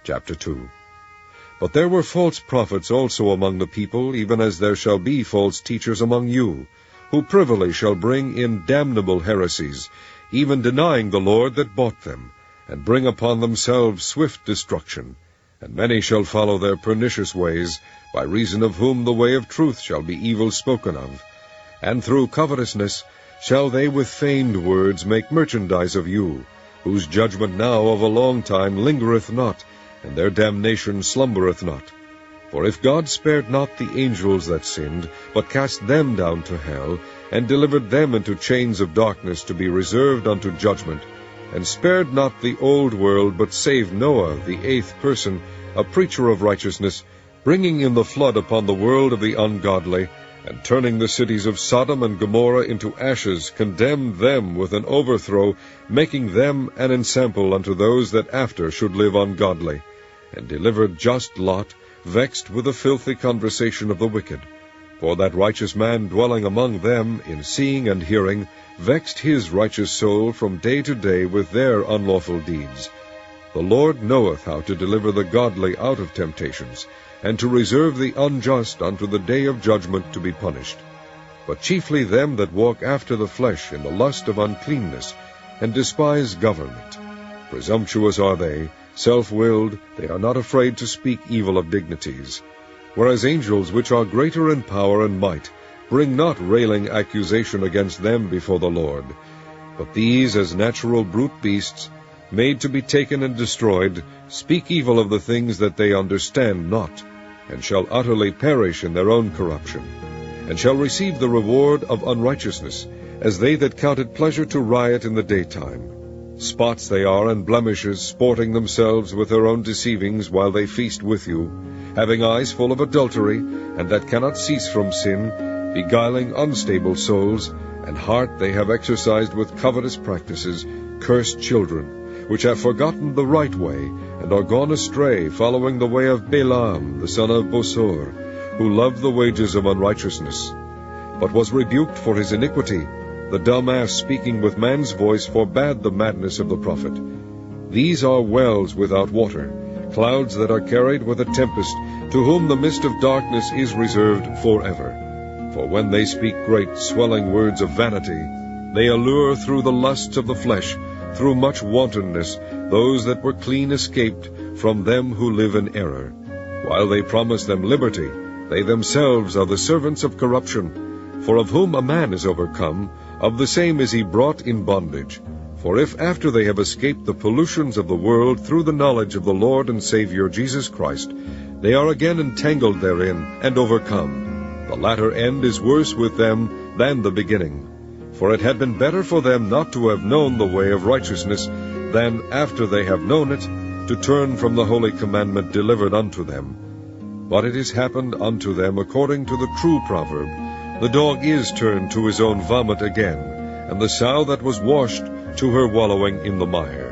Chapter 2. But there were false prophets also among the people, even as there shall be false teachers among you, who privily shall bring in damnable heresies, even denying the Lord that bought them, and bring upon themselves swift destruction. And many shall follow their pernicious ways, by reason of whom the way of truth shall be evil spoken of. And through covetousness shall they with feigned words make merchandise of you, whose judgment now of a long time lingereth not, and their damnation slumbereth not. For if God spared not the angels that sinned, but cast them down to hell, and delivered them into chains of darkness to be reserved unto judgment, and spared not the old world, but saved Noah, the eighth person, a preacher of righteousness, bringing in the flood upon the world of the ungodly, and turning the cities of Sodom and Gomorrah into ashes, condemned them with an overthrow, making them an ensample unto those that after should live ungodly, and delivered just Lot, vexed with the filthy conversation of the wicked. For that righteous man dwelling among them, in seeing and hearing, vexed his righteous soul from day to day with their unlawful deeds. The Lord knoweth how to deliver the godly out of temptations, and to reserve the unjust unto the day of judgment to be punished. But chiefly them that walk after the flesh in the lust of uncleanness, and despise government. Presumptuous are they, self-willed, they are not afraid to speak evil of dignities. Whereas angels which are greater in power and might, bring not railing accusation against them before the Lord. But these, as natural brute beasts, made to be taken and destroyed, speak evil of the things that they understand not, and shall utterly perish in their own corruption, and shall receive the reward of unrighteousness, as they that count it pleasure to riot in the daytime. Spots they are and blemishes, sporting themselves with their own deceivings while they feast with you, having eyes full of adultery, and that cannot cease from sin, beguiling unstable souls, and heart they have exercised with covetous practices, cursed children, which have forgotten the right way, and are gone astray, following the way of Balaam the son of Bosor, who loved the wages of unrighteousness, but was rebuked for his iniquity. The dumb ass speaking with man's voice forbade the madness of the prophet. These are wells without water, clouds that are carried with a tempest, to whom the mist of darkness is reserved forever. For when they speak great swelling words of vanity, they allure through the lusts of the flesh, through much wantonness, those that were clean escaped from them who live in error. While they promise them liberty, they themselves are the servants of corruption. For of whom a man is overcome, of the same is he brought in bondage. For if after they have escaped the pollutions of the world through the knowledge of the Lord and Savior Jesus Christ, they are again entangled therein, and overcome, the latter end is worse with them than the beginning. For it had been better for them not to have known the way of righteousness, than, after they have known it, to turn from the holy commandment delivered unto them. But it is happened unto them according to the true proverb, the dog is turned to his own vomit again, and the sow that was washed to her wallowing in the mire.